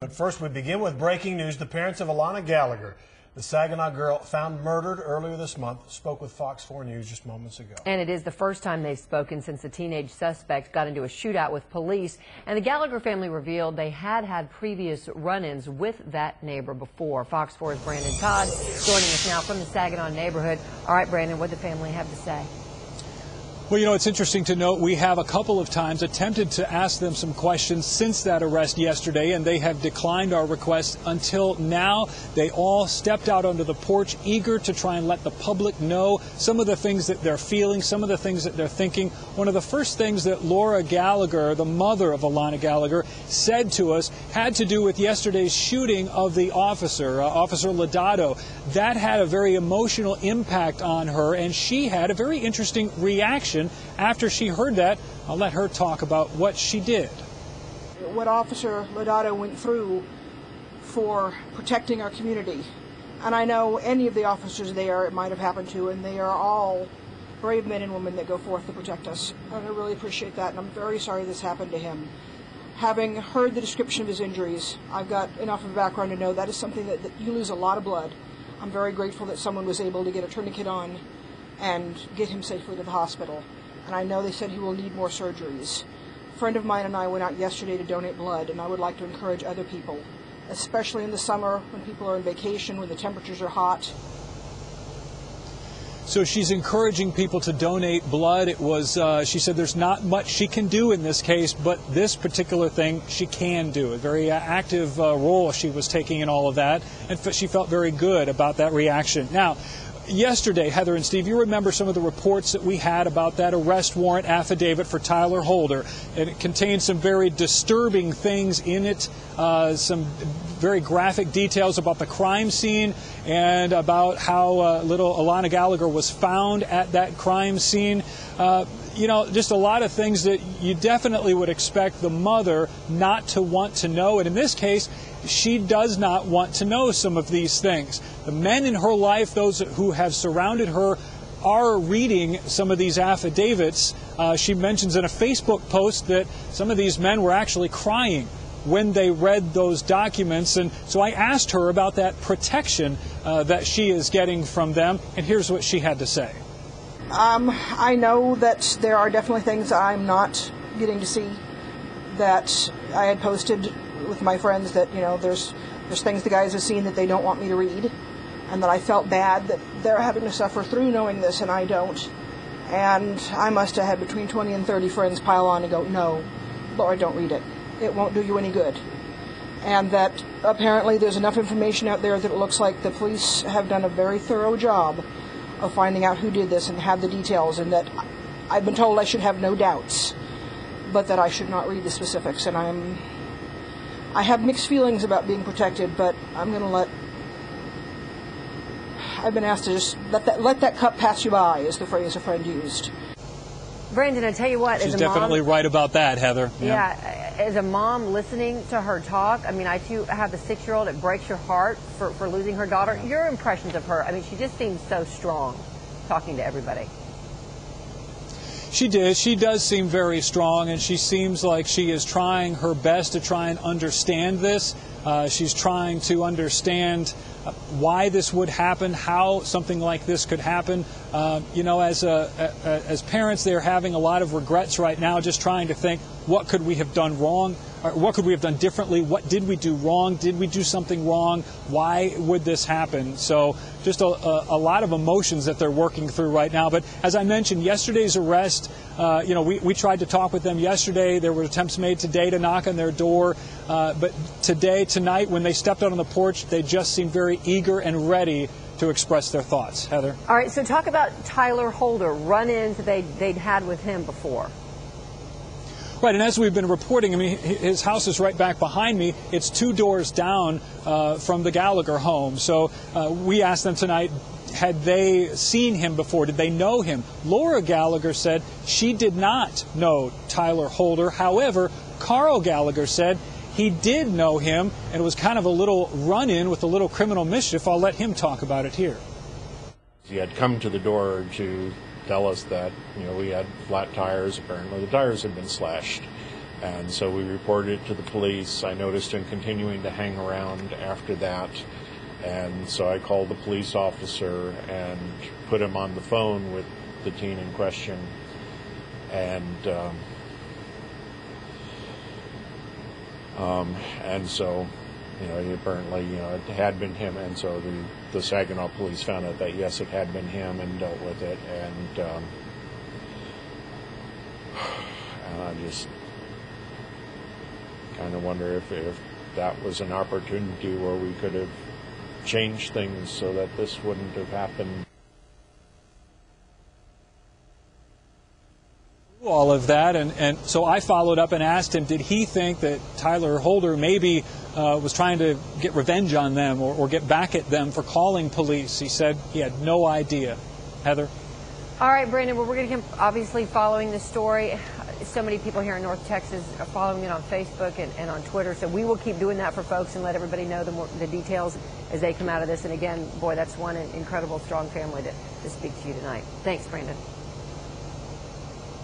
But first, we begin with breaking news. The parents of Alanna Gallagher, the Saginaw girl found murdered earlier this month, spoke with Fox 4 News just moments ago. And it is the first time they've spoken since the teenage suspect got into a shootout with police. And the Gallagher family revealed they had previous run-ins with that neighbor before. Fox 4's Brandon Todd joining us now from the Saginaw neighborhood. All right, Brandon, what did the family have to say? Well, you know, it's interesting to note we have a couple of times attempted to ask them some questions since that arrest yesterday, and they have declined our request until now. They all stepped out onto the porch, eager to try and let the public know some of the things that they're feeling, some of the things that they're thinking. One of the first things that Laura Gallagher, the mother of Alanna Gallagher, said to us had to do with yesterday's shooting of the officer, Officer Lodato. That had a very emotional impact on her, and she had a very interesting reaction after she heard that. I'll let her talk about what she did. What Officer Lodato went through for protecting our community. And I know any of the officers there it might have happened to, and they are all brave men and women that go forth to protect us. And I really appreciate that, and I'm very sorry this happened to him. Having heard the description of his injuries, I've got enough of a background to know that is something that you lose a lot of blood. I'm very grateful that someone was able to get a tourniquet on and get him safely to the hospital. And I know they said he will need more surgeries. A friend of mine and I went out yesterday to donate blood, and I would like to encourage other people, especially in the summer when people are on vacation, when the temperatures are hot. So she's encouraging people to donate blood. It was, she said there's not much she can do in this case, but this particular thing she can do. A very active role she was taking in all of that, and she felt very good about that reaction. Now, yesterday, Heather and Steve, you remember some of the reports that we had about that arrest warrant affidavit for Tyler Holder, and it contained some very disturbing things in it, some very graphic details about the crime scene and about how little Alanna Gallagher was found at that crime scene. You know, just a lot of things that you definitely would expect the mother not to want to know. And in this case, she does not want to know some of these things. The men in her life, those who have surrounded her, are reading some of these affidavits. She mentions in a Facebook post that some of these men were actually crying when they read those documents. And so I asked her about that protection that she is getting from them. And here's what she had to say. I know that there are definitely things I'm not getting to see, that I had posted with my friends that, you know, there's things the guys have seen that they don't want me to read, and that I felt bad that they're having to suffer through knowing this and I don't. And I must have had between 20 and 30 friends pile on and go, no, Laura, don't read it. It won't do you any good. And that apparently there's enough information out there that it looks like the police have done a very thorough job of finding out who did this and have the details, and that I've been told I should have no doubts, but that I should not read the specifics. And I have mixed feelings about being protected, but I've been asked to just let that cup pass you by, is the phrase a friend used. Brandon, I tell you what, she's as a definitely mom, right about that, Heather. Yeah, as a mom listening to her talk, I mean, I too have a 6-year-old. It breaks your heart for losing her daughter. Your impressions of her, I mean, she just seems so strong talking to everybody. She did. She does seem very strong, and she seems like she is trying her best to try and understand this. She's trying to understand why this would happen, how something like this could happen. You know, as parents, they're having a lot of regrets right now, just trying to think, what could we have done wrong? Or what could we have done differently? What did we do wrong? Did we do something wrong? Why would this happen? So just a lot of emotions that they're working through right now. But as I mentioned, yesterday's arrest, you know, we tried to talk with them yesterday. There were attempts made today to knock on their door. But tonight, when they stepped out on the porch, they just seemed very eager and ready to express their thoughts. Heather? All right, so talk about Tyler Holder, run-ins they'd had with him before. Right, and as we've been reporting, I mean, his house is right back behind me. It's 2 doors down from the Gallagher home. So we asked them tonight, had they seen him before? Did they know him? Laura Gallagher said she did not know Tyler Holder. However, Carl Gallagher said he did know him, and it was kind of a little run-in with a little criminal mischief. I'll let him talk about it here. He had come to the door to tell us that, you know, we had flat tires. Apparently the tires had been slashed. And so we reported it to the police. I noticed him continuing to hang around after that. And so I called the police officer and put him on the phone with the teen in question. And so, he apparently, it had been him. And so the Saginaw police found out that, yes, it had been him and dealt with it. And I just kind of wonder if that was an opportunity where we could have changed things so that this wouldn't have happened. All of that, and so I followed up and asked him, did he think that Tyler Holder maybe was trying to get revenge on them or get back at them for calling police? He said he had no idea. Heather? All right, Brandon, well, we're going to keep obviously following this story. So many people here in North Texas are following it on Facebook and on Twitter, so we will keep doing that for folks and let everybody know the details as they come out of this. And again, boy, that's one incredible, strong family to speak to you tonight. Thanks, Brandon.